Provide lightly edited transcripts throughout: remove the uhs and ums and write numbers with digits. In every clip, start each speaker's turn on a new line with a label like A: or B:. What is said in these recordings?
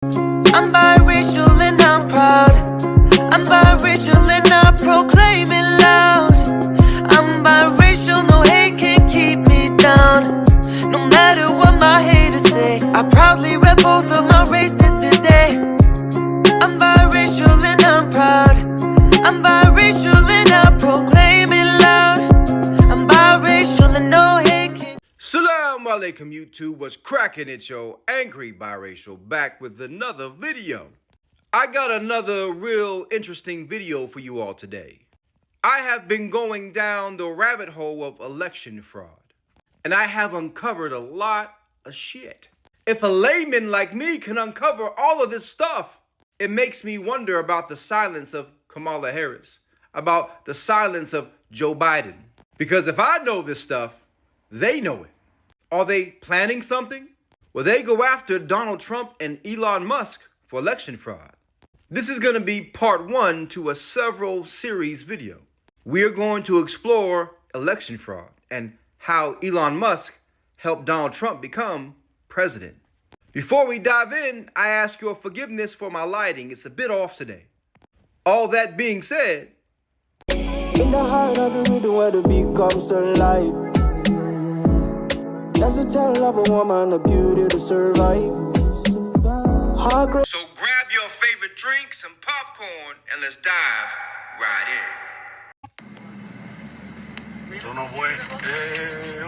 A: I'm biracial and I'm proud. I'm biracial and I proclaim it loud. I'm biracial, no hate can keep me down. No matter what my haters say, I proudly rep both of my races today. I'm biracial and I'm proud. I'm biracial and I proclaim it loud. I'm biracial and no hate can.
B: Salam alaikum YouTube, what's cracking? It's your angry biracial back with another video. I got another real interesting video for you all today. I have been going down the rabbit hole of election fraud, and I have uncovered a lot of shit. If a layman like me can uncover all of this stuff, it makes me wonder about the silence of Kamala Harris, about the silence of Joe Biden. Because if I know this stuff, they know it. Are they planning something? Will they go after Donald Trump and Elon Musk for election fraud? This is going to be part one to a several series video. We're going to explore election fraud and how Elon Musk helped Donald Trump become president. Before we dive in, I ask your forgiveness for my lighting. It's a bit off today. All that being said,
C: in the heart of the rhythm where the beat comes to life. That's the tale of a woman, a beauty to survive.
B: So grab your favorite drink, some popcorn, and let's dive right in.
D: Don't know, boy. Hey.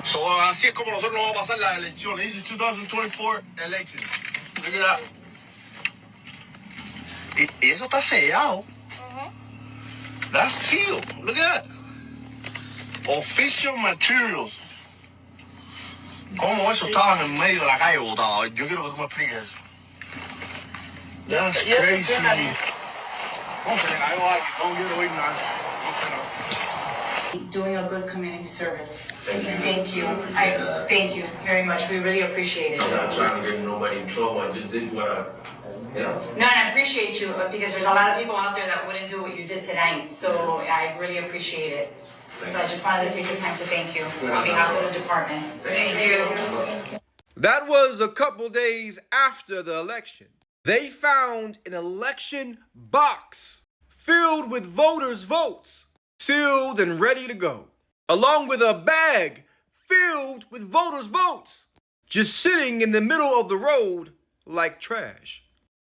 D: So, así es como nosotros vamos a pasar las elecciones. This is 2024 elections. Look at that. Y eso está sellado. That's sealed. Look at that. Official materials. ¿Cómo eso estaba en medio de la calle botado? Yo quiero que tú me expliques eso. That's crazy.
E: Doing a good community service. Thank you. I thank you very much. We really appreciate it.
F: I'm not trying to get nobody in trouble. I just did what
E: No, and I appreciate you because there's a lot of people out there that wouldn't do what you did tonight. So I really appreciate it. So I just wanted to take the time to thank you on behalf of the department. Thank you.
B: That was a couple days after the election. They found an election box filled with voters' votes, sealed and ready to go, along with a bag filled with voters' votes, just sitting in the middle of the road like trash.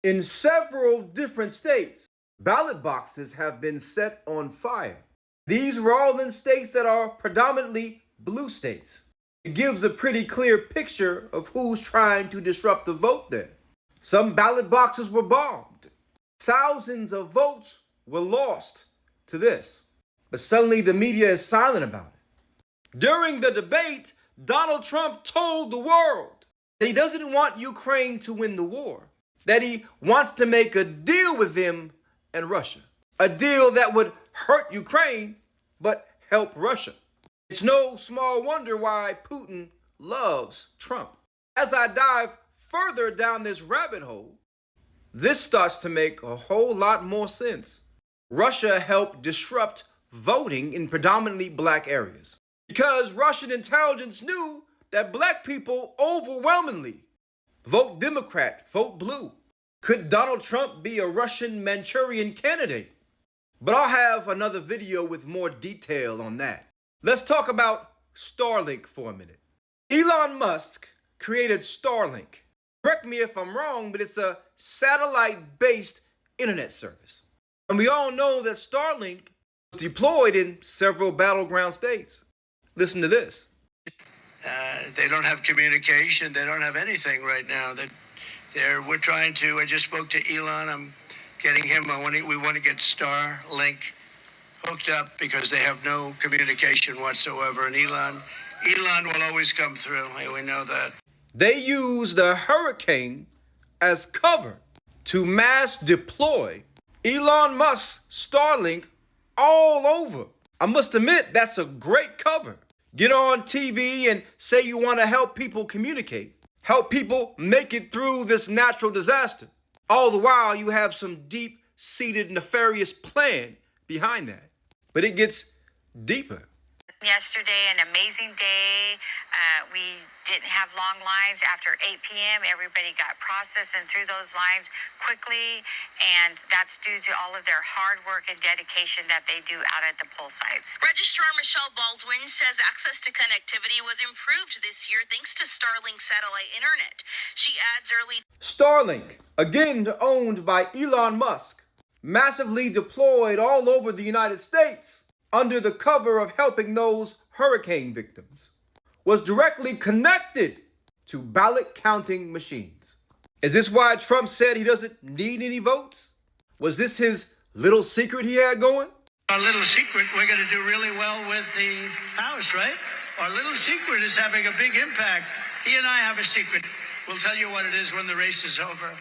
B: In several different states, ballot boxes have been set on fire. These were all in states that are predominantly blue states. It gives a pretty clear picture of who's trying to disrupt the vote there. Some ballot boxes were bombed. Thousands of votes were lost to this. But suddenly the media is silent about it. During the debate, Donald Trump told the world that he doesn't want Ukraine to win the war, that he wants to make a deal with them and Russia. A deal that would hurt Ukraine, but help Russia. It's no small wonder why Putin loves Trump. As I dive further down this rabbit hole, this starts to make a whole lot more sense. Russia helped disrupt voting in predominantly black areas because Russian intelligence knew that black people overwhelmingly vote Democrat, vote blue. Could Donald Trump be a Russian Manchurian candidate? But I'll have another video with more detail on that. Let's talk about Starlink for a minute. Elon Musk created Starlink. Correct me if I'm wrong, but it's a satellite-based internet service. And we all know that Starlink was deployed in several battleground states. Listen to this.
G: They don't have communication. They don't have anything right now. We're trying to. I just spoke to Elon. I'm getting him. We want to get Starlink hooked up because they have no communication whatsoever. And Elon will always come through. We know that.
B: They used the hurricane as cover to mass deploy Elon Musk's Starlink all over. I must admit, that's a great cover. Get on TV and say you want to help people communicate, help people make it through this natural disaster. All the while, you have some deep-seated nefarious plan behind that. But it gets deeper.
H: Yesterday, an amazing day. We didn't have long lines after 8 p.m. Everybody got processed and through those lines quickly, and that's due to all of their hard work and dedication that they do out at the poll sites.
I: Registrar Michelle Baldwin says access to connectivity was improved this year thanks to Starlink satellite internet. She adds early
B: Starlink, again owned by Elon Musk, massively deployed all over the United States under the cover of helping those hurricane victims, was directly connected to ballot counting machines. Is this why Trump said he doesn't need any votes? Was this his little secret he had going?
G: Our little secret, we're going to do really well with the House, right? Our little secret is having a big impact. He and I have a secret. We'll tell you what it is when the race is over.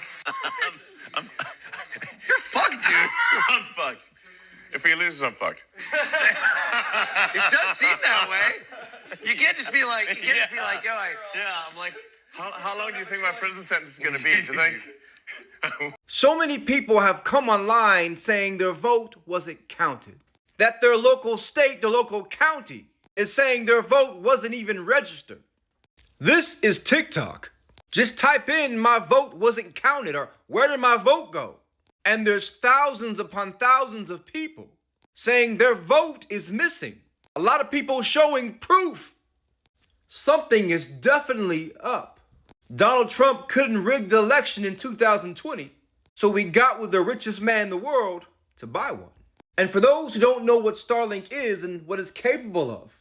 F: You're fucked, dude. I'm fucked. If he loses, I'm fucked.
J: It does seem that way. You can't just be like, yo,
F: Yeah, I'm like, how long do you think my prison sentence is going to be? Do you think?
B: So many people have come online saying their vote wasn't counted, that their local state, their local county, is saying their vote wasn't even registered. This is TikTok. Just type in "my vote wasn't counted" or "where did my vote go?" And there's thousands upon thousands of people saying their vote is missing. A lot of people showing proof. Something is definitely up. Donald Trump couldn't rig the election in 2020, so we got with the richest man in the world to buy one. And for those who don't know what Starlink is and what it's capable of,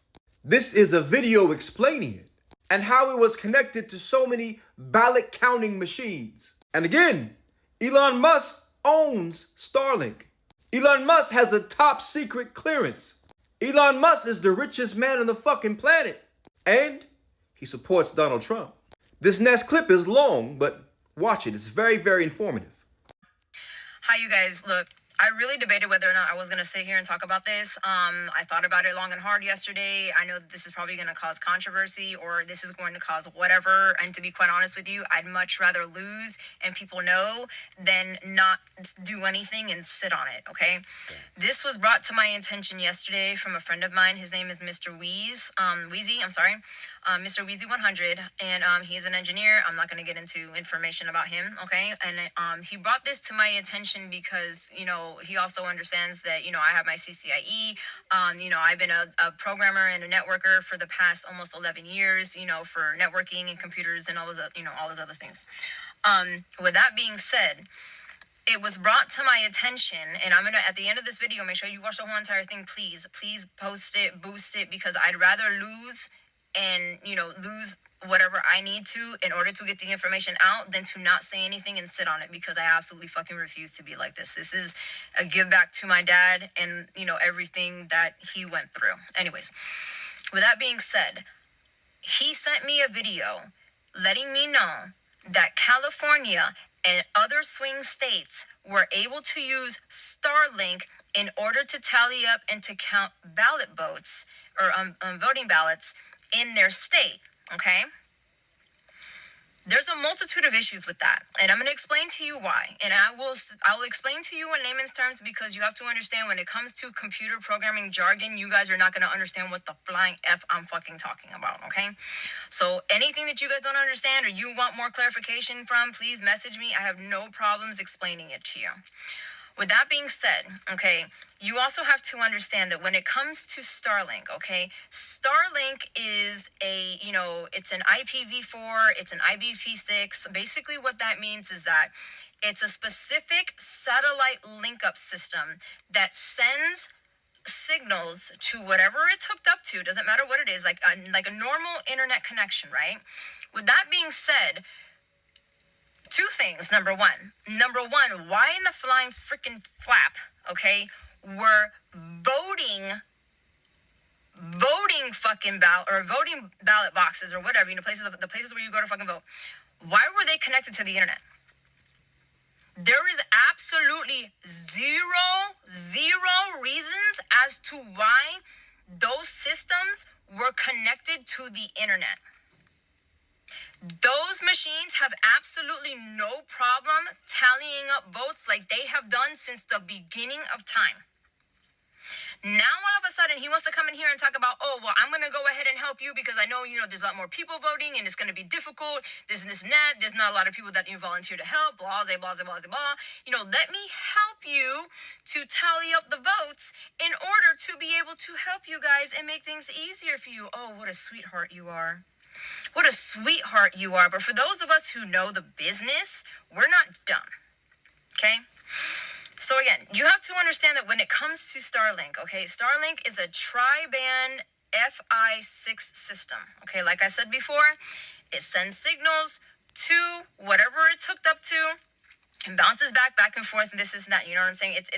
B: this is a video explaining it and how it was connected to so many ballot counting machines. And again, Elon Musk owns Starlink. Elon Musk has a top secret clearance. Elon Musk is the richest man on the fucking planet. And he supports Donald Trump. This next clip is long, but watch it. It's very, very informative.
K: Hi, you guys. Look, I really debated whether or not I was going to sit here and talk about this. I thought about it long and hard yesterday. I know that this is probably going to cause controversy or this is going to cause whatever. And to be quite honest with you, I'd much rather lose and people know than not do anything and sit on it, okay? Yeah. This was brought to my attention yesterday from a friend of mine. His name is Mr. Wheezy, Mr. Wheezy 100, and he's an engineer. I'm not going to get into information about him, okay? And he brought this to my attention because, you know, he also understands that, you know, I have my CCIE. You know, I've been a programmer and a networker for the past almost 11 years, you know, for networking and computers and all those, you know, all those other things. With that being said, it was brought to my attention, and I'm going to, at the end of this video, make sure you watch the whole entire thing, please post it, boost it, because I'd rather lose and, you know, lose whatever I need to in order to get the information out than to not say anything and sit on it, because I absolutely fucking refuse to be like this. This is a give back to my dad and, you know, everything that he went through. Anyways, with that being said, he sent me a video letting me know that California and other swing states were able to use Starlink in order to tally up and to count ballot votes or voting ballots in their state, okay? There's a multitude of issues with that, and I'm going to explain to you why. And I will explain to you in layman's terms, because you have to understand when it comes to computer programming jargon, you guys are not going to understand what the flying F I'm fucking talking about, okay? So anything that you guys don't understand or you want more clarification from, please message me. I have no problems explaining it to you. With that being said, okay, you also have to understand that when it comes to Starlink, okay, Starlink is it's an IPv4, it's an IPv6. Basically what that means is that it's a specific satellite link-up system that sends signals to whatever it's hooked up to. Doesn't matter what it is, like a normal internet connection, right? With that being said, two things. Number one, why in the flying freaking flap, okay, were voting fucking voting ballot boxes or whatever, you know, the places where you go to fucking vote, why were they connected to the internet? There is absolutely zero reasons as to why those systems were connected to the internet. Those machines have absolutely no problem tallying up votes like they have done since the beginning of time. Now, all of a sudden, he wants to come in here and talk about, oh, well, I'm going to go ahead and help you because I know, there's a lot more people voting and it's going to be difficult. This and that. There's not a lot of people that volunteer to help. Blah, blah, blah, blah, blah. Let me help you to tally up the votes in order to be able to help you guys and make things easier for you. Oh, what a sweetheart you are. What a sweetheart you are. But for those of us who know the business, we're not dumb. Okay? So again, you have to understand that when it comes to Starlink, okay, Starlink is a tri-band Fi6 system. Okay, like I said before, it sends signals to whatever it's hooked up to and bounces back and forth, and this and that. You know what I'm saying? It's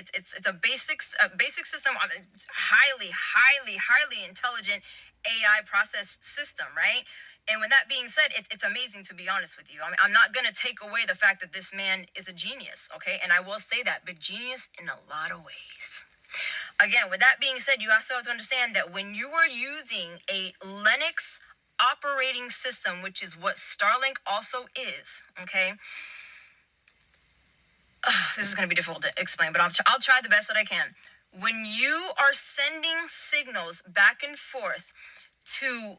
K: a basic system, highly intelligent AI process system, right? And with that being said, it's amazing, to be honest with you. I mean, I'm not going to take away the fact that this man is a genius, okay? And I will say that, but genius in a lot of ways. Again, with that being said, you also have to understand that when you are using a Linux operating system, which is what Starlink also is, okay? This is going to be difficult to explain, but I'll try the best that I can. When you are sending signals back and forth to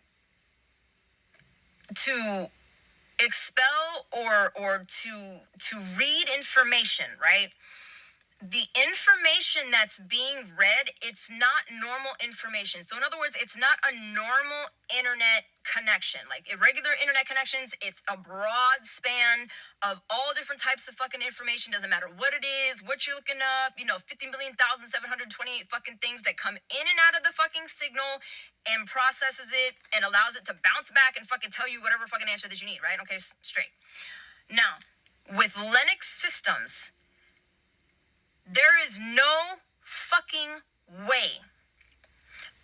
K: expel or to read information, right? The information that's being read, it's not normal information. So in other words, it's not a normal internet connection. Like irregular internet connections, it's a broad span of all different types of fucking information. Doesn't matter what it is, what you're looking up, 50,728 fucking things that come in and out of the fucking signal and processes it and allows it to bounce back and fucking tell you whatever fucking answer that you need, right? Okay, straight. Now, with Linux systems, there is no fucking way,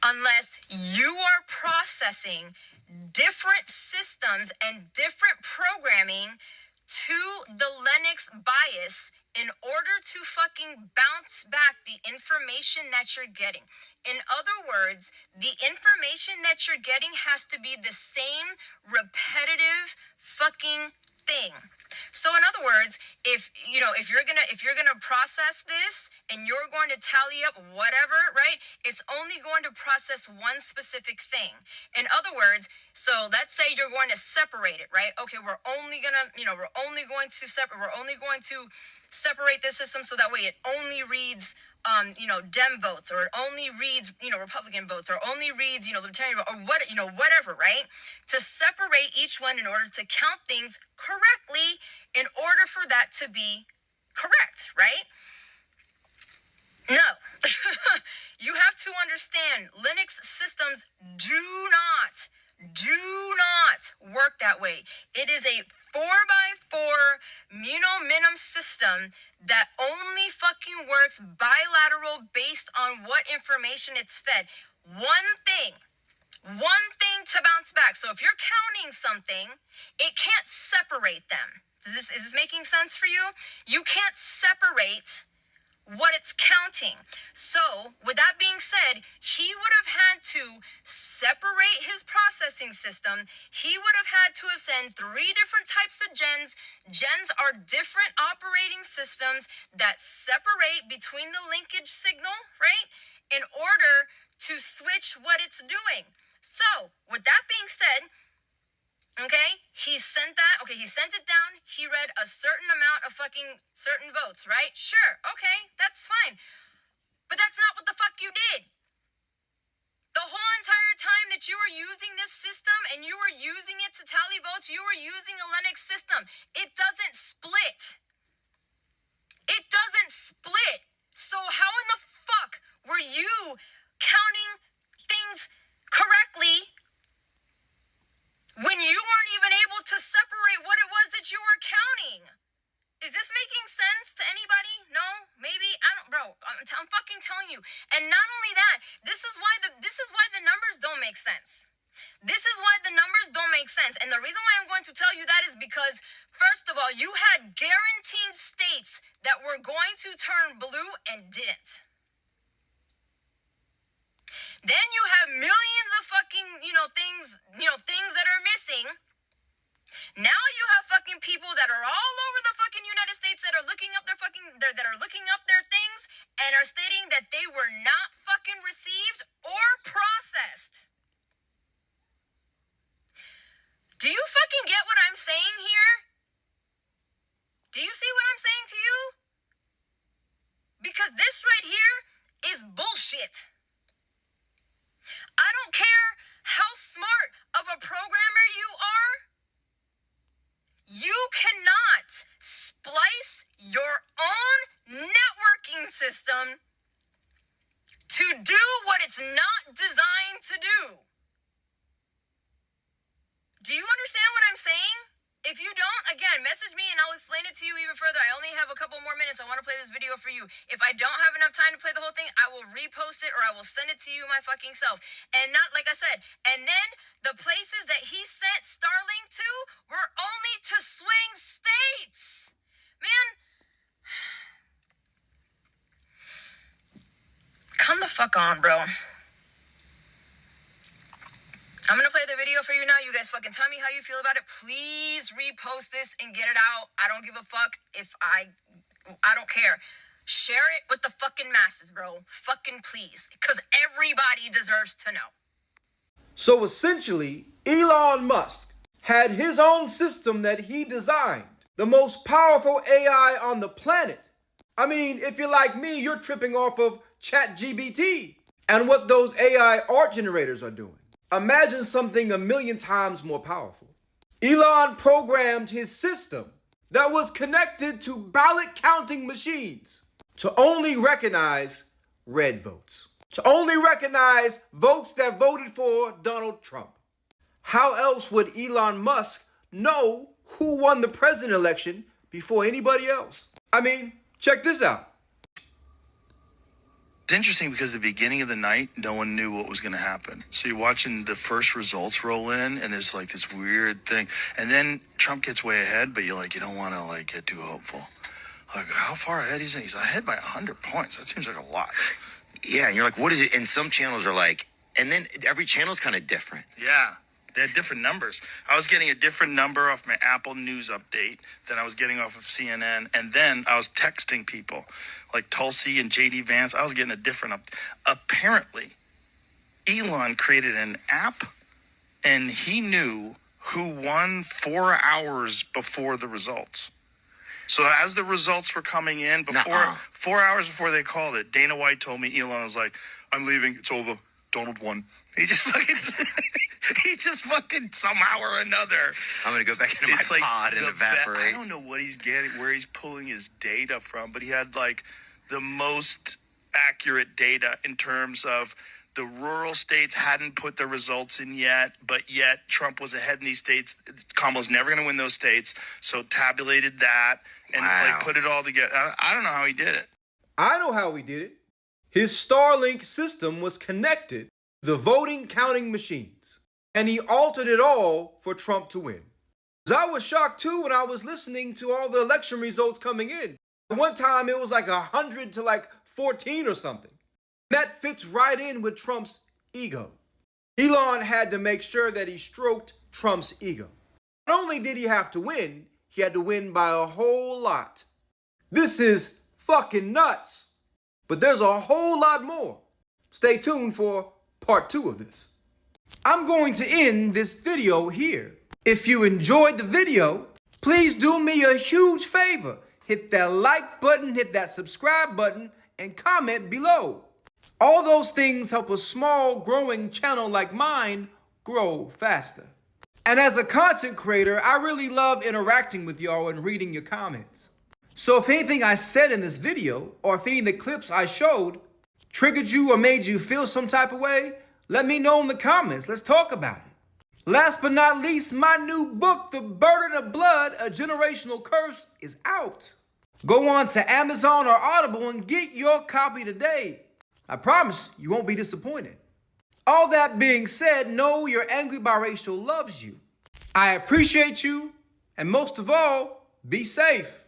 K: unless you are processing different systems and different programming to the Linux BIOS in order to fucking bounce back the information that you're getting. In other words, the information that you're getting has to be the same repetitive fucking thing. So in other words, if you're gonna process this and you're going to tally up whatever, right? It's only going to process one specific thing. In other words, so let's say you're going to separate it, right? Okay, we're only going to separate this system so that way it only reads Dem votes, or it only reads, Republican votes, or only reads, Libertarian vote, or whatever, right? To separate each one in order to count things correctly in order for that to be correct, right? No. You have to understand, Linux systems do not work that way. It is a 4x4 minim system that only fucking works bilateral based on what information it's fed. One thing to bounce back. So if you're counting something, it can't separate them. Is this making sense for you? You can't separate what it's counting. So, with that being said, he would have had to separate his processing system. He would have had to have sent 3 different types of gens. Gens are different operating systems that separate between the linkage signal, right? In order to switch what it's doing. So, with that being said, okay, he sent it down. He read a certain amount of fucking certain votes, right? Sure, okay, that's fine. But that's not what the fuck you did. The whole entire time that you were using this system and you were using it to tally votes, you were using a Linux system. It doesn't split. It doesn't split. So how in the fuck were you counting things correctly when you weren't even able to separate what it was that you were counting? Is this making sense to anybody? No? Maybe? I don't, bro. I'm fucking telling you. And not only that, this is why the numbers don't make sense. This is why the numbers don't make sense. And the reason why I'm going to tell you that is because, first of all, you had guaranteed states that were going to turn blue and didn't. Then you have millions of fucking, things that are missing. Now you have fucking people that are all over the fucking United States that are looking up their things and are stating that they were not fucking receiving saying here? Do you see what I'm saying to you? Because this right here is bullshit. I don't care how smart of a programmer you are. You cannot splice your own networking system to do what it's not designed to do. Do you understand what I'm saying? If you don't, again, message me and I'll explain it to you even further. I only have a couple more minutes. I want to play this video for you. If I don't have enough time to play the whole thing, I will repost it or I will send it to you my fucking self. And not, like I said, and then the places that he sent Starlink to were only to swing states. Man, come the fuck on, bro. I'm gonna play the video for you now. You guys fucking tell me how you feel about it. Please repost this and get it out. I don't give a fuck if I don't care. Share it with the fucking masses, bro. Fucking please. Because everybody deserves to know.
B: So essentially, Elon Musk had his own system that he designed. The most powerful AI on the planet. I mean, if you're like me, you're tripping off of ChatGPT and what those AI art generators are doing. Imagine something 1,000,000 times more powerful. Elon programmed his system that was connected to ballot counting machines to only recognize red votes, to only recognize votes that voted for Donald Trump. How else would Elon Musk know who won the president election before anybody else? I mean, check this out.
L: It's interesting because at the beginning of the night, no one knew what was going to happen. So you're watching the first results roll in, and there's like this weird thing. And then Trump gets way ahead, but you're like, you don't want to like get too hopeful. Like, how far ahead is he? He's ahead by 100 points. That seems like a lot.
M: Yeah, and you're like, what is it? And some channels are like, and then every channel's kind of different.
L: Yeah. They had different numbers. I was getting a different number off my Apple News update than I was getting off of CNN. And then I was texting people like Tulsi and JD Vance. I was getting a different Apparently, Elon created an app and he knew who won 4 hours before the results. So as the results were coming in, 4 hours before they called it, Dana White told me, Elon was like, I'm leaving. It's over. Donald won. He just fucking somehow or another.
M: I'm going to go back into my pod and evaporate.
L: I don't know what he's getting, where he's pulling his data from, but he had like the most accurate data in terms of the rural states hadn't put the results in yet, but yet Trump was ahead in these states. Kamala's never going to win those states. So tabulated that and like put it all together. I don't know how he did it.
B: I know how he did it. His Starlink system was connected to the voting counting machines, and he altered it all for Trump to win. I was shocked too when I was listening to all the election results coming in. One time it was like 100 to like 14 or something. That fits right in with Trump's ego. Elon had to make sure that he stroked Trump's ego. Not only did he have to win, he had to win by a whole lot. This is fucking nuts. But there's a whole lot more. Stay tuned for part 2 of this. I'm going to end this video here. If you enjoyed the video, please do me a huge favor. Hit that like button, hit that subscribe button, and comment below. All those things help a small growing channel like mine grow faster. And as a content creator, I really love interacting with y'all and reading your comments. So if anything I said in this video, or if any of the clips I showed triggered you or made you feel some type of way, let me know in the comments. Let's talk about it. Last but not least, my new book, The Burden of Blood, A Generational Curse, is out. Go on to Amazon or Audible and get your copy today. I promise you won't be disappointed. All that being said, know your Angrbiracial loves you. I appreciate you, and most of all, be safe.